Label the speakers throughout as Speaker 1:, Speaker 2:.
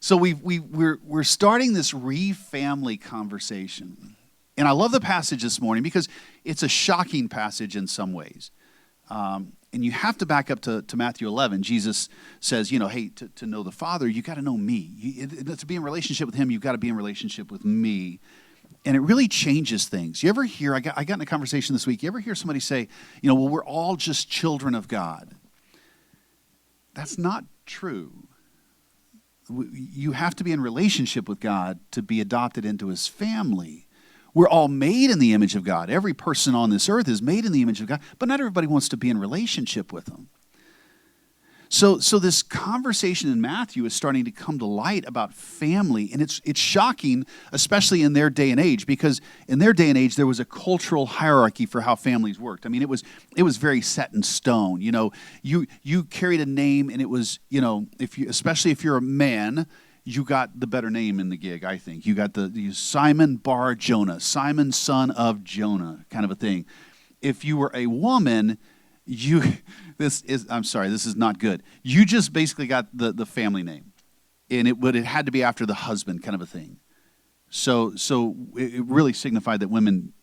Speaker 1: So we're starting this ReFamily conversation, and I love the passage this morning because it's a shocking passage in some ways. And you have to back up to Matthew 11. Jesus says, hey, to know the Father, you got to know me. To be in relationship with Him, you've got to be in relationship with me. And it really changes things. You ever hear, I got in a conversation this week, you ever hear somebody say, well, we're all just children of God? That's not true. You have to be in relationship with God to be adopted into His family. We're all made in the image of God. Every person on this earth is made in the image of God, but not everybody wants to be in relationship with Him. So this conversation in Matthew is starting to come to light about family, and it's shocking, especially in their day and age, because in their day and age there was a cultural hierarchy for how families worked. I mean, it was very set in stone. You carried a name, and it was especially if you're a man, you got the better name in the gig. I think you got the Simon Bar Jonah, Simon son of Jonah, kind of a thing. If you were a woman, this is not good. You just basically got the family name, and it had to be after the husband, kind of a thing. So it really signified that women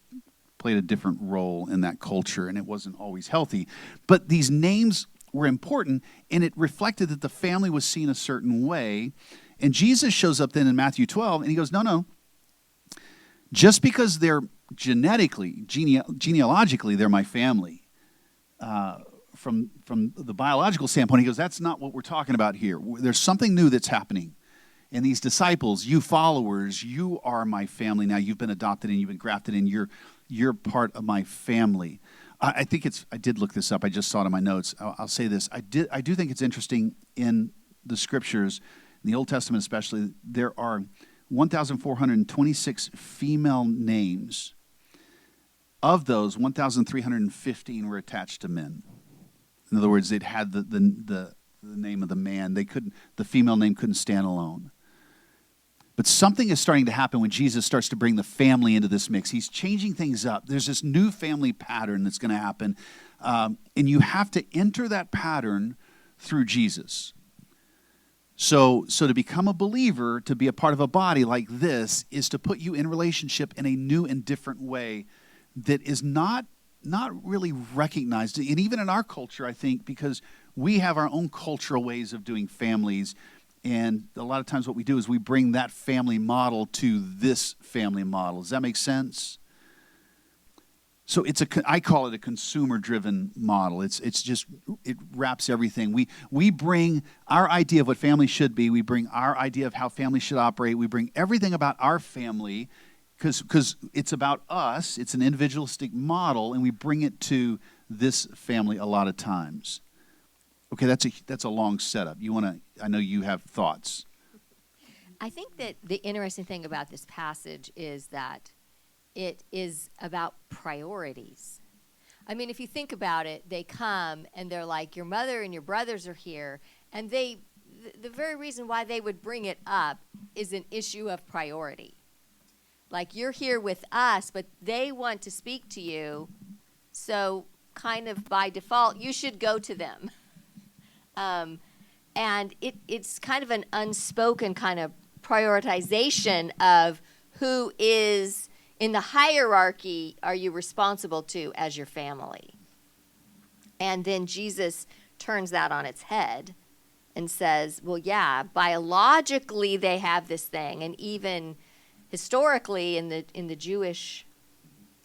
Speaker 1: played a different role in that culture, and it wasn't always healthy. But these names were important, and it reflected that the family was seen a certain way. And Jesus shows up then in Matthew 12, and He goes, no. Just because they're genealogically, they're my family. From the biological standpoint, He goes, that's not what we're talking about here. There's something new that's happening. And these disciples, you followers, you are my family now. You've been adopted and you've been grafted in. You're part of my family. I did look this up. I just saw it in my notes. I'll say this. I do think it's interesting in the scriptures, in the Old Testament especially, there are 1,426 female names. Of those, 1,315 were attached to men. In other words, it had the name of the man. The female name couldn't stand alone. But something is starting to happen when Jesus starts to bring the family into this mix. He's changing things up. There's this new family pattern that's going to happen. And you have to enter that pattern through Jesus. So to become a believer, to be a part of a body like this, is to put you in relationship in a new and different way that is not really recognized. And even in our culture, I think, because we have our own cultural ways of doing families, and a lot of times what we do is we bring that family model to this family model. Does that make sense? So I call it a consumer-driven model. It wraps everything. We bring our idea of what family should be. We bring our idea of how family should operate. We bring everything about our family, because it's about us. It's an individualistic model, and we bring it to this family a lot of times. Okay, that's a long setup. I know you have thoughts.
Speaker 2: I think that the interesting thing about this passage is that it is about priorities. I mean, if you think about it, they come and they're like, your mother and your brothers are here, and the very reason why they would bring it up is an issue of priority. Like, you're here with us, but they want to speak to you, so kind of by default, you should go to them. And it's kind of an unspoken kind of prioritization of who is in the hierarchy are you responsible to as your family. And then Jesus turns that on its head and says, well, yeah, biologically they have this thing, and even historically in the Jewish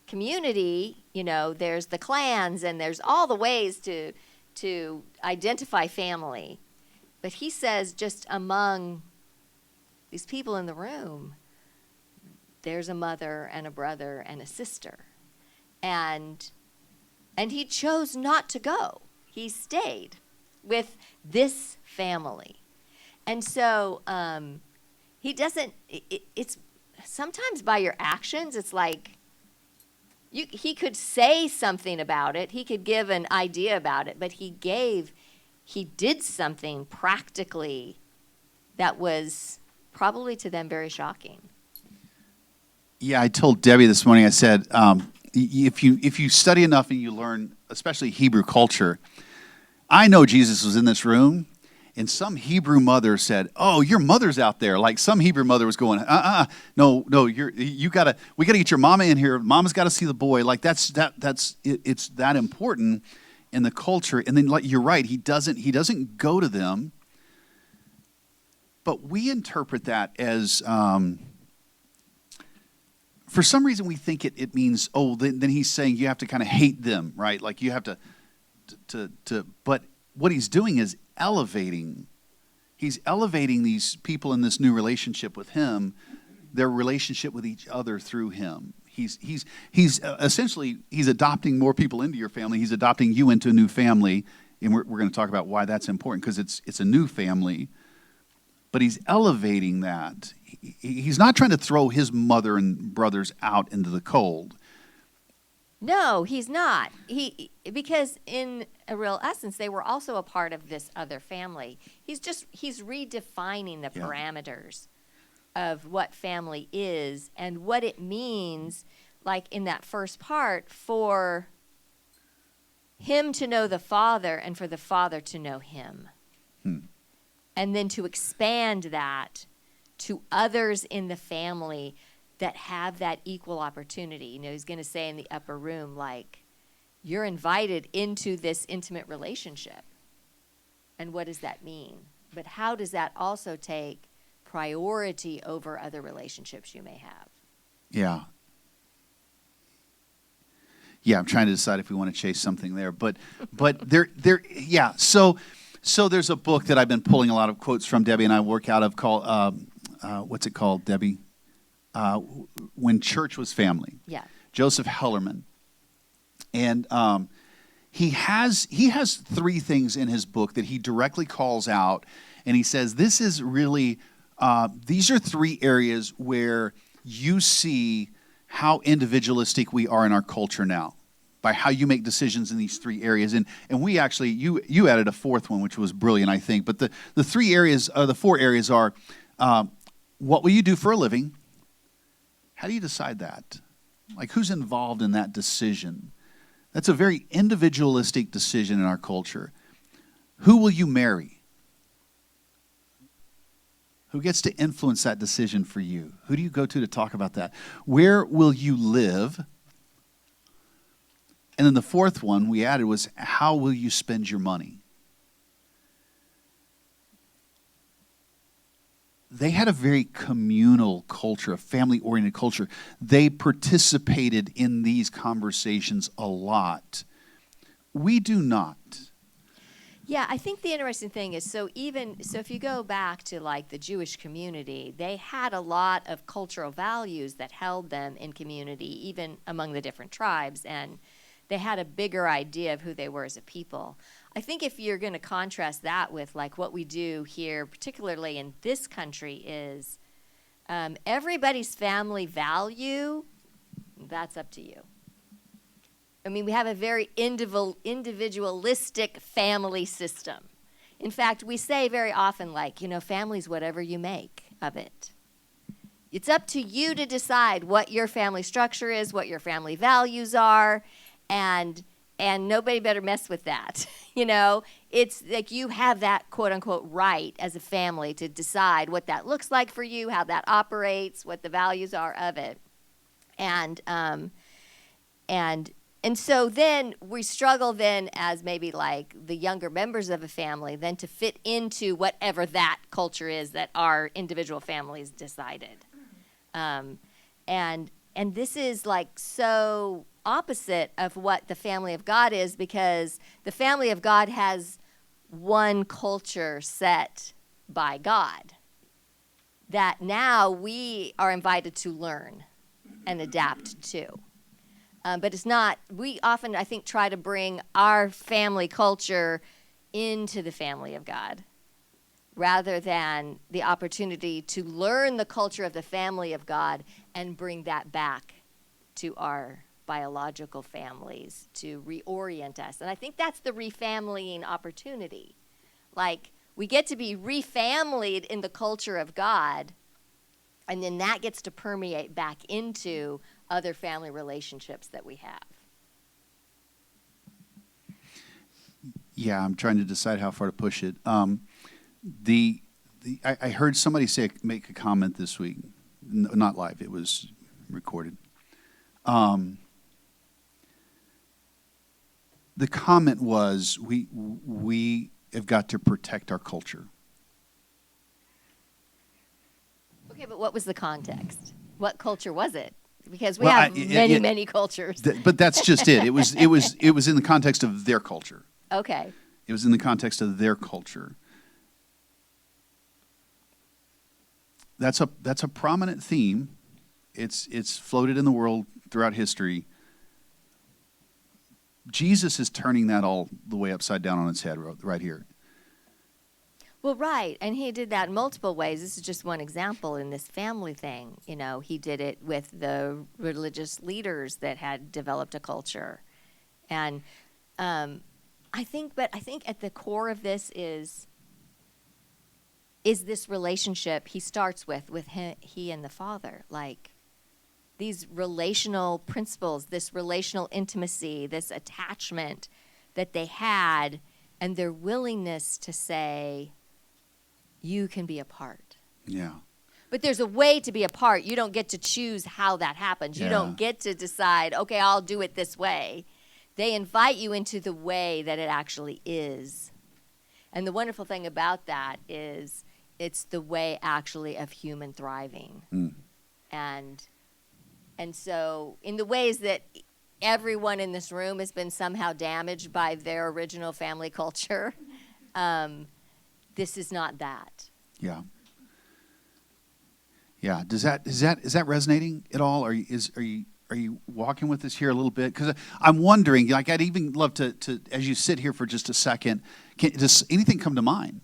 Speaker 2: community, there's the clans and there's all the ways to identify family. But He says just among these people in the room, there's a mother and a brother and a sister. And He chose not to go. He stayed with this family. And so He doesn't, it's sometimes by your actions, it's like He could say something about it. He could give an idea about it, but He did something practically that was probably to them very shocking.
Speaker 1: Yeah, I told Debbie this morning, I said, if you study enough and you learn, especially Hebrew culture, I know Jesus was in this room, And some Hebrew mother said, "Oh, your mother's out there." Like some Hebrew mother was going, no, we gotta get your mama in here. Mama's got to see the boy. Like it's that important in the culture. And then, like you're right, he doesn't go to them. But we interpret that as, for some reason, we think it means, then he's saying you have to kind of hate them, right? Like you have to. But what he's doing is elevating. He's elevating these people in this new relationship with him, their relationship with each other through him. He's essentially he's adopting more people into your family. He's adopting you into a new family, and we're going to talk about why that's important because it's a new family. But he's elevating that. He's not trying to throw his mother and brothers out into the cold.
Speaker 2: No, he's not. Because in a real essence, they were also a part of this other family. He's redefining the parameters of what family is and what it means, like in that first part, for him to know the Father and for the Father to know him. And then to expand that to others in the family that have that equal opportunity. You know, he's going to say in the upper room, like, you're invited into this intimate relationship. And what does that mean? But how does that also take priority over other relationships you may have?
Speaker 1: Yeah. Yeah, I'm trying to decide if we want to chase something there. But yeah. So there's a book that I've been pulling a lot of quotes from, Debbie and I work out of, called, what's it called, Debbie? When Church Was Family.
Speaker 2: Yeah.
Speaker 1: Joseph Hellerman. And he has three things in his book that he directly calls out. And he says, this is really, these are three areas where you see how individualistic we are in our culture now, by how you make decisions in these three areas. And we actually, you added a fourth one, which was brilliant, I think. But the four areas are, what will you do for a living? How do you decide that? Like, who's involved in that decision? That's a very individualistic decision in our culture. Who will you marry? Who gets to influence that decision for you? Who do you go to talk about that? Where will you live? And then the fourth one we added was, how will you spend your money? They had a very communal culture, a family-oriented culture. They participated in these conversations a lot. We do not.
Speaker 2: Yeah, I think the interesting thing is, so if you go back to like the Jewish community, they had a lot of cultural values that held them in community, even among the different tribes, and they had a bigger idea of who they were as a people. I think if you're going to contrast that with like what we do here, particularly in this country, is everybody's family value, that's up to you. I mean, we have a very individualistic family system. In fact, we say very often, like, family's whatever you make of it. It's up to you to decide what your family structure is, what your family values are, and nobody better mess with that. It's like you have that quote unquote right as a family to decide what that looks like for you, how that operates, what the values are of it. And so then we struggle then as maybe like the younger members of a family then to fit into whatever that culture is that our individual families decided. And this is like so opposite of what the family of God is, because the family of God has one culture set by God that now we are invited to learn and adapt to. But it's not, we often, I think, try to bring our family culture into the family of God rather than the opportunity to learn the culture of the family of God and bring that back to our biological families to reorient us. And I think that's the refamilying opportunity. Like, we get to be refamilied in the culture of God, and then that gets to permeate back into other family relationships that we have.
Speaker 1: Yeah, I'm trying to decide how far to push it. I heard somebody make a comment this week, not live, it was recorded. The comment was, we have got to protect our culture.
Speaker 2: Okay, but what was the context? What culture was it? Because we have many cultures.
Speaker 1: But that's just it. It was in the context of their culture.
Speaker 2: Okay.
Speaker 1: It was in the context of their culture. That's a prominent theme. It's floated in the world throughout history. Jesus is turning that all the way upside down on its head right here.
Speaker 2: Well, right, and he did that in multiple ways. This is just one example in this family thing. You know, he did it with the religious leaders that had developed a culture, and I think at the core of this is this relationship he starts with he and the Father, like these relational principles, this relational intimacy, this attachment that they had, and their willingness to say, you can be a part.
Speaker 1: Yeah.
Speaker 2: But there's a way to be a part. You don't get to choose how that happens. You don't get to decide, okay, I'll do it this way. They invite you into the way that it actually is. And the wonderful thing about that is it's the way actually of human thriving.
Speaker 1: Mm.
Speaker 2: And so in the ways that everyone in this room has been somehow damaged by their original family culture, this is not that.
Speaker 1: Yeah. Yeah. Is that resonating at all? Are you walking with us here a little bit? Because I'm wondering, like, I'd even love to as you sit here for just a second, does anything come to mind?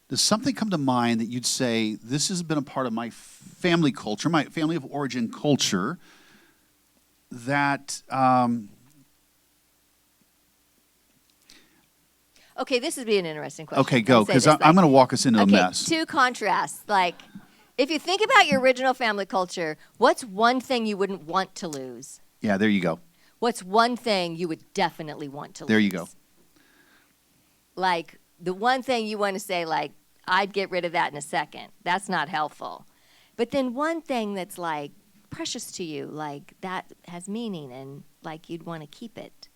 Speaker 1: Does something come to mind that you'd say, this has been a part of my family culture, my family of origin culture, that
Speaker 2: okay, this would be an interesting question.
Speaker 1: Okay, go, because I'm going to walk us into a mess.
Speaker 2: Two contrasts. Like, if you think about your original family culture, what's one thing you wouldn't want to lose?
Speaker 1: Yeah, there you go.
Speaker 2: What's one thing you would definitely want to lose?
Speaker 1: There you go.
Speaker 2: Like, the one thing you want to say, like, I'd get rid of that in a second. That's not helpful. But then one thing that's, like, precious to you, like, that has meaning and, like, you'd want to keep it.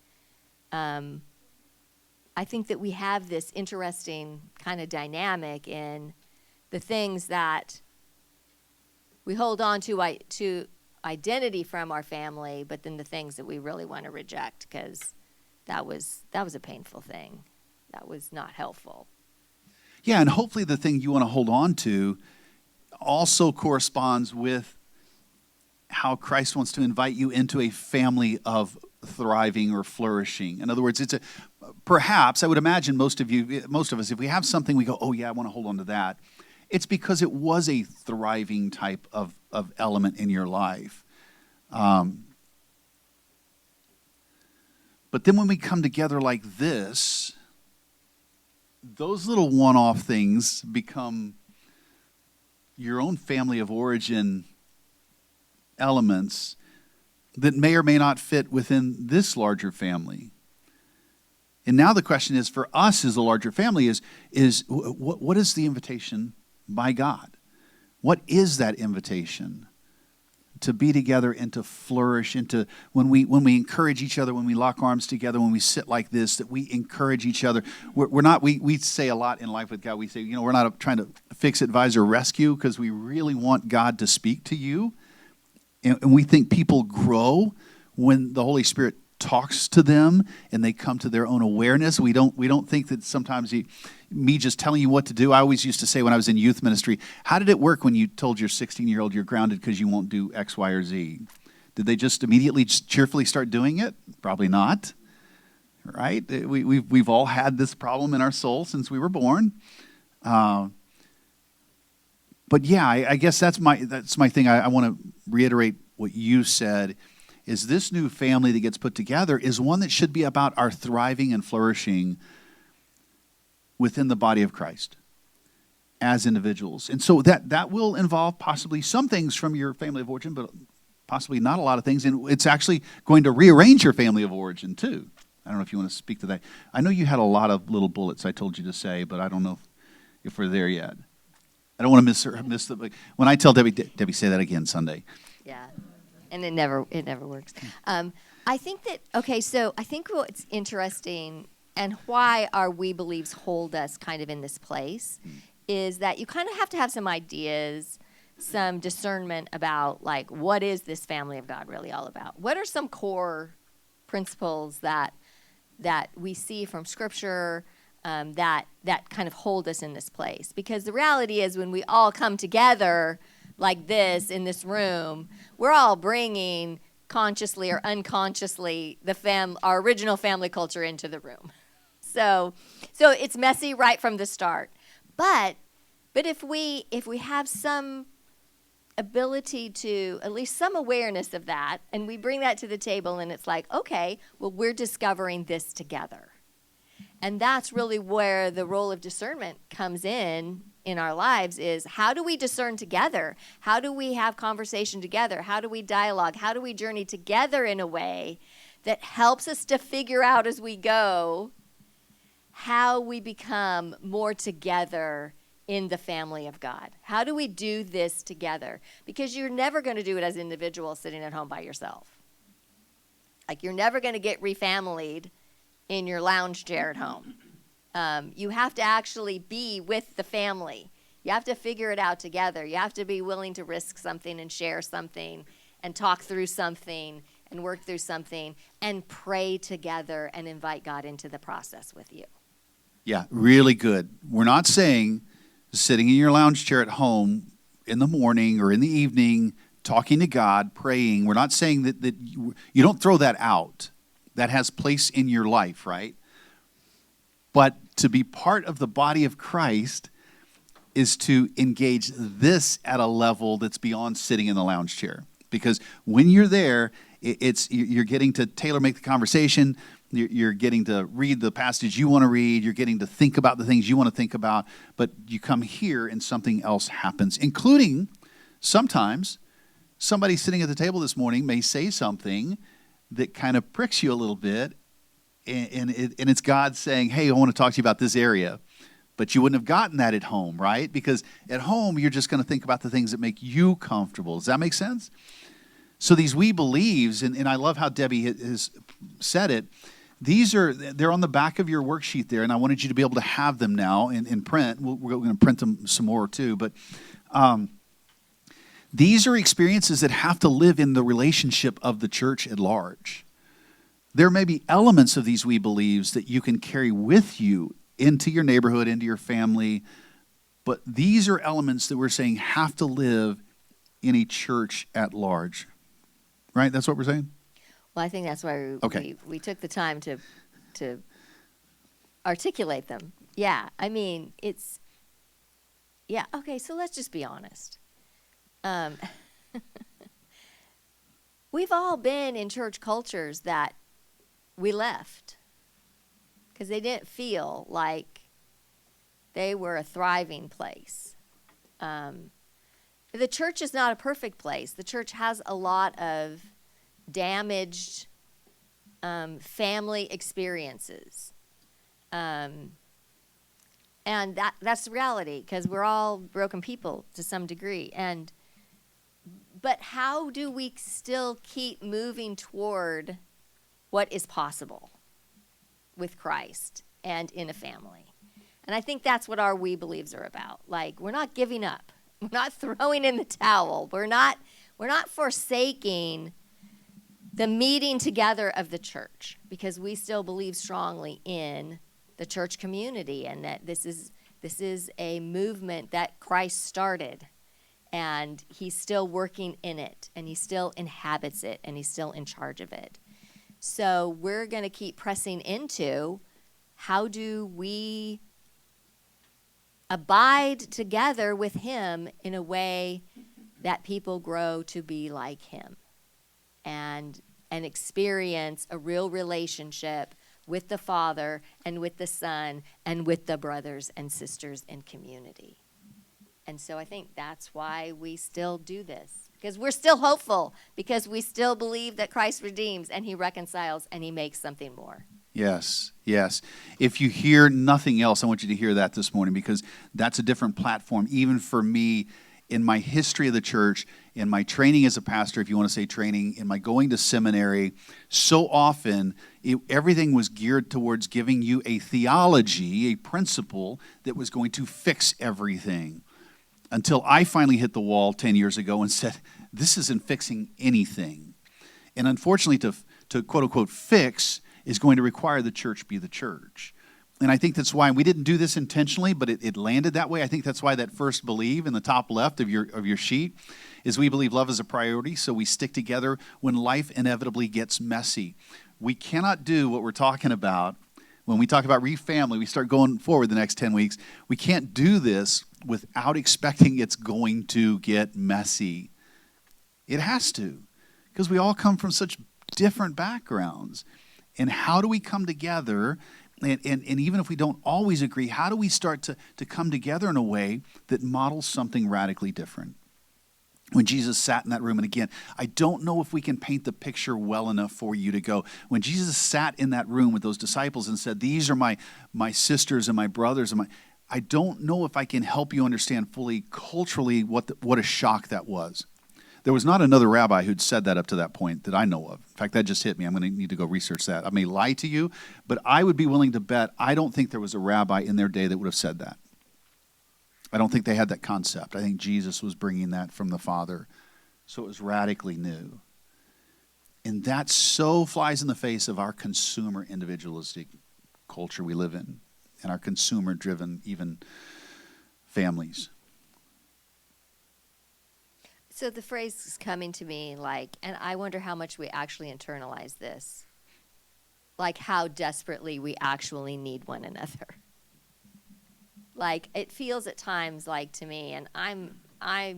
Speaker 2: I think that we have this interesting kind of dynamic in the things that we hold on to identity from our family, but then the things that we really want to reject because that was a painful thing. That was not helpful.
Speaker 1: Yeah, and hopefully the thing you want to hold on to also corresponds with how Christ wants to invite you into a family of thriving or flourishing. In other words, perhaps I would imagine most of us, if we have something we go, oh yeah, I want to hold on to that, it's because it was a thriving type of element in your life. But then when we come together like this, those little one-off things become your own family of origin elements that may or may not fit within this larger family. And now the question is, for us as a larger family, is what is the invitation by God? What is that invitation to be together and to flourish, into when we encourage each other, when we lock arms together, when we sit like this, that we encourage each other. We say a lot in life with God. We say, we're not trying to fix, advise, or rescue, because we really want God to speak to you. And we think people grow when the Holy Spirit talks to them and they come to their own awareness. We don't think that sometimes me just telling you what to do. I always used to say when I was in youth ministry, how did it work when you told your 16-year-old you're grounded because you won't do X, Y, or Z? Did they just immediately cheerfully start doing it? Probably not. Right? We've all had this problem in our soul since we were born. But yeah, I guess that's my thing. I want to reiterate what you said, is this new family that gets put together is one that should be about our thriving and flourishing within the body of Christ as individuals. And so that will involve possibly some things from your family of origin, but possibly not a lot of things. And it's actually going to rearrange your family of origin too. I don't know if you want to speak to that. I know you had a lot of little bullets I told you to say, but I don't know if we're there yet. I don't want to miss the. When I tell Debbie, say that again Sunday.
Speaker 2: Yeah, and it never works. I think that so I think what's interesting and why our we believes hold us kind of in this place is that you kind of have to have some ideas, some discernment about like what is this family of God really all about? What are some core principles that we see from Scripture that kind of hold us in this place? Because the reality is when we all come together like this in this room, we're all bringing consciously or unconsciously our original family culture into the room. So it's messy right from the start. But if we have some ability to at least some awareness of that, and we bring that to the table, and it's like, okay, well, we're discovering this together. And that's really where the role of discernment comes in our lives is how do we discern together? How do we have conversation together? How do we dialogue? How do we journey together in a way that helps us to figure out as we go how we become more together in the family of God? How do we do this together? Because you're never going to do it as individuals sitting at home by yourself. Like you're never going to get refamilied in your lounge chair at home. You have to actually be with the family. You have to figure it out together. You have to be willing to risk something and share something and talk through something and work through something and pray together and invite God into the process with you.
Speaker 1: Yeah, really good. We're not saying sitting in your lounge chair at home in the morning or in the evening, talking to God, praying. We're not saying that you don't throw that out. That has place in your life, right? But to be part of the body of Christ is to engage this at a level that's beyond sitting in the lounge chair. Because when you're there, you're getting to tailor-make the conversation. You're getting to read the passage you want to read. You're getting to think about the things you want to think about. But you come here and something else happens, including sometimes somebody sitting at the table this morning may say something that kind of pricks you a little bit. And it's God saying, hey, I want to talk to you about this area. But you wouldn't have gotten that at home, right? Because at home, you're just going to think about the things that make you comfortable. Does that make sense? So these we believes, and I love how Debbie has said it, they're on the back of your worksheet there, and I wanted you to be able to have them now in print. We're going to print them some more too, but these are experiences that have to live in the relationship of the church at large. There may be elements of these we believes that you can carry with you into your neighborhood, into your family, but these are elements that we're saying have to live in a church at large. Right? That's what we're saying?
Speaker 2: Well, I think that's why we took the time to articulate them. Yeah, I mean, okay, so let's just be honest. We've all been in church cultures that we left because they didn't feel like they were a thriving place. The church is not a perfect place. The church has a lot of damaged family experiences. And that's the reality because we're all broken people to some degree. But how do we still keep moving toward what is possible with Christ and in a family? And I think that's what our we believes are about. Like, we're not giving up. We're not throwing in the towel. We're not forsaking the meeting together of the church because we still believe strongly in the church community and that this is a movement that Christ started and he's still working in it and he still inhabits it and he's still in charge of it. So we're going to keep pressing into how do we abide together with him in a way that people grow to be like him and experience a real relationship with the Father and with the Son and with the brothers and sisters in community. And so I think that's why we still do this, because we're still hopeful, because we still believe that Christ redeems and he reconciles and he makes something more.
Speaker 1: Yes, yes. If you hear nothing else, I want you to hear that this morning, because that's a different platform, even for me, in my history of the church, in my training as a pastor, if you want to say training, in my going to seminary. So often, everything was geared towards giving you a theology, a principle that was going to fix everything. Until I finally hit the wall 10 years ago and said, this isn't fixing anything. And unfortunately, to quote unquote fix is going to require the church be the church. And I think that's why we didn't do this intentionally, but it landed that way. I think that's why that first believe in the top left of your sheet is we believe love is a priority, so we stick together when life inevitably gets messy. We cannot do what we're talking about when we talk about ReFamily. We start going forward the next 10 weeks. We can't do this without expecting it's going to get messy. It has to, because we all come from such different backgrounds. And how do we come together? And even if we don't always agree, how do we start to come together in a way that models something radically different? When Jesus sat in that room, and again, I don't know if we can paint the picture well enough for you to go. When Jesus sat in that room with those disciples and said, these are my sisters and my brothers, I don't know if I can help you understand fully culturally what a shock that was. There was not another rabbi who'd said that up to that point that I know of. In fact, that just hit me. I'm going to need to go research that. I may lie to you, but I would be willing to bet I don't think there was a rabbi in their day that would have said that. I don't think they had that concept. I think Jesus was bringing that from the Father. So it was radically new. And that so flies in the face of our consumer individualistic culture we live in and our consumer-driven even families.
Speaker 2: So the phrase is coming to me and I wonder how much we actually internalize this. Like how desperately we actually need one another. It feels at times to me, and I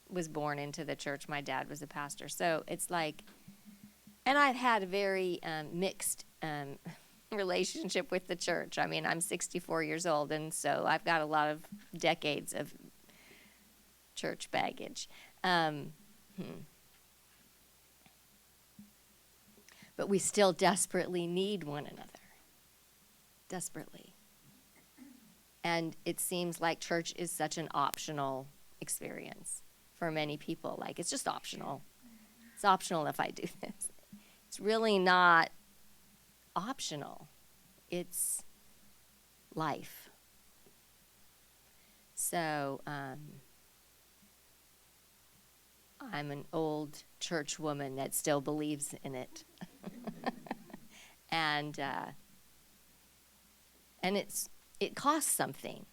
Speaker 2: was born into the church. My dad was a pastor. So it's and I've had a very mixed relationship with the church. I mean, I'm 64 years old, and so I've got a lot of decades of church baggage. But we still desperately need one another. Desperately. And it seems like church is such an optional experience for many people. It's just optional. It's optional if I do this. It's really not optional. It's life. So, I'm an old church woman that still believes in it. And it costs something.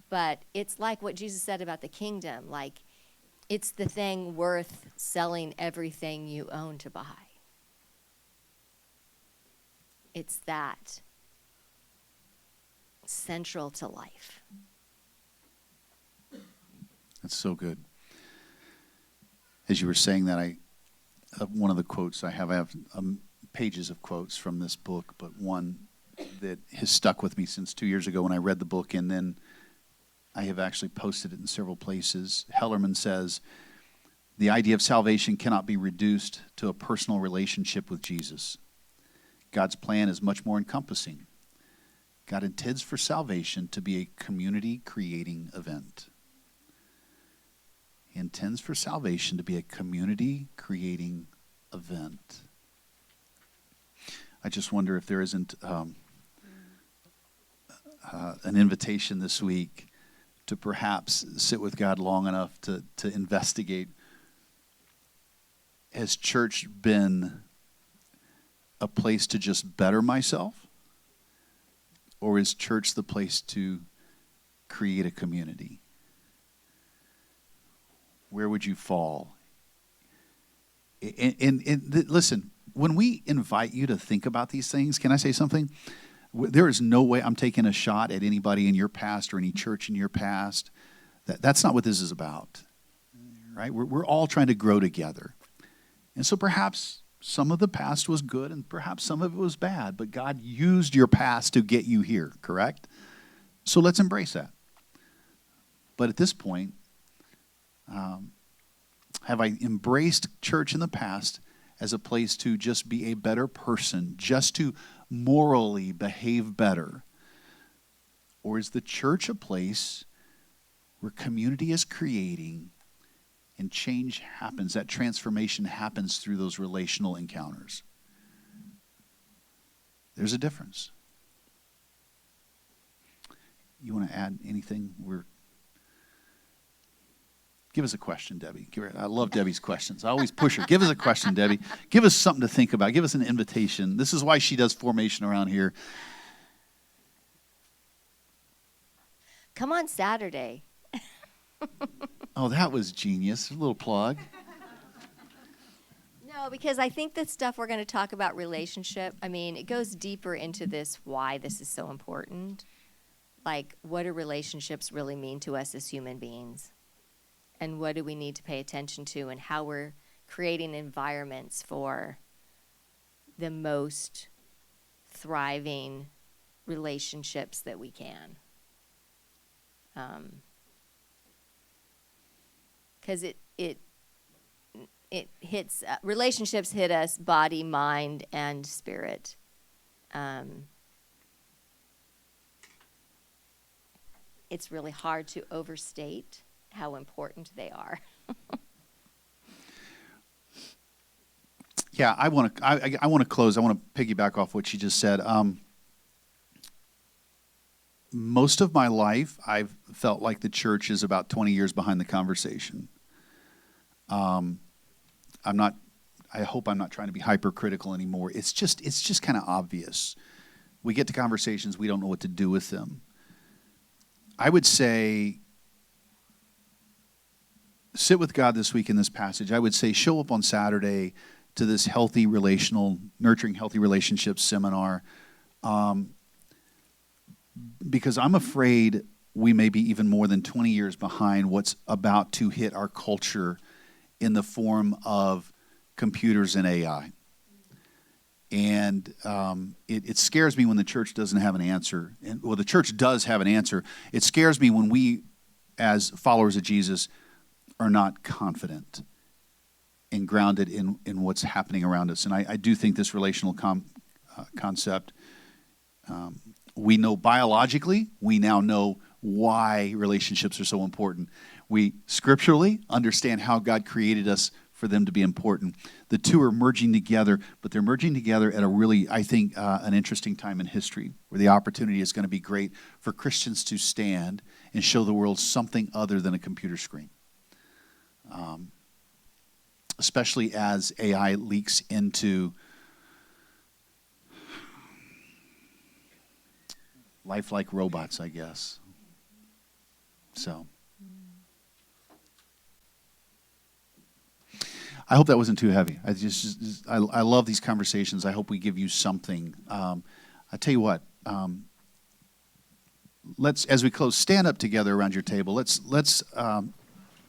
Speaker 2: But it's like what Jesus said about the kingdom. It's the thing worth selling everything you own to buy. It's that central to life.
Speaker 1: That's so good. As you were saying that, one of the quotes I have pages of quotes from this book, but one that has stuck with me since 2 years ago when I read the book, and then I have actually posted it in several places. Hellerman says, the idea of salvation cannot be reduced to a personal relationship with Jesus. God's plan is much more encompassing. God intends for salvation to be a community-creating event. He intends for salvation to be a community-creating event. I just wonder if there isn't an invitation this week to perhaps sit with God long enough to investigate, has church been a place to just better myself? Or is church the place to create a community? Where would you fall? Listen, when we invite you to think about these things, can I say something? There is no way I'm taking a shot at anybody in your past or any church in your past. That's not what this is about, right? We're all trying to grow together. And so perhaps some of the past was good and perhaps some of it was bad, but God used your past to get you here, correct? So let's embrace that. But at this point, have I embraced church in the past as a place to just be a better person, just to morally behave better? Or is the church a place where community is creating and change happens, that transformation happens through those relational encounters? There's a difference. You want to add anything? Give us a question, Debbie. I love Debbie's questions. I always push her. Give us a question, Debbie. Give us something to think about. Give us an invitation. This is why she does formation around here.
Speaker 2: Come on Saturday.
Speaker 1: Oh, that was genius. A little plug.
Speaker 2: No, because I think the stuff we're going to talk about relationship, I mean, it goes deeper into this, why this is so important. Like, what do relationships really mean to us as human beings? And what do we need to pay attention to, and how we're creating environments for the most thriving relationships that we can. Because it hits, relationships hit us body, mind, and spirit. It's really hard to overstate how important they are.
Speaker 1: Yeah, I want to close. I want to piggyback off what she just said. Most of my life, I've felt like the church is about 20 years behind the conversation. I hope I'm not trying to be hypercritical anymore. It's just kind of obvious. We get to conversations, we don't know what to do with them. I would say, sit with God this week in this passage. I would say, show up on Saturday to this nurturing healthy relationships seminar. Because I'm afraid we may be even more than 20 years behind what's about to hit our culture in the form of computers and AI. And it scares me when the church doesn't have an answer. Well, the church does have an answer. It scares me when we, as followers of Jesus, are not confident and grounded in what's happening around us. And I do think this relational concept, we know biologically, we now know why relationships are so important. We scripturally understand how God created us for them to be important. The two are merging together, but they're merging together at a really, I think, an interesting time in history where the opportunity is going to be great for Christians to stand and show the world something other than a computer screen. Especially as AI leaks into lifelike robots, I guess. So, I hope that wasn't too heavy. I love these conversations. I hope we give you something. I tell you what. Let's, as we close, stand up together around your table. Let's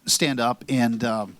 Speaker 1: stand up and.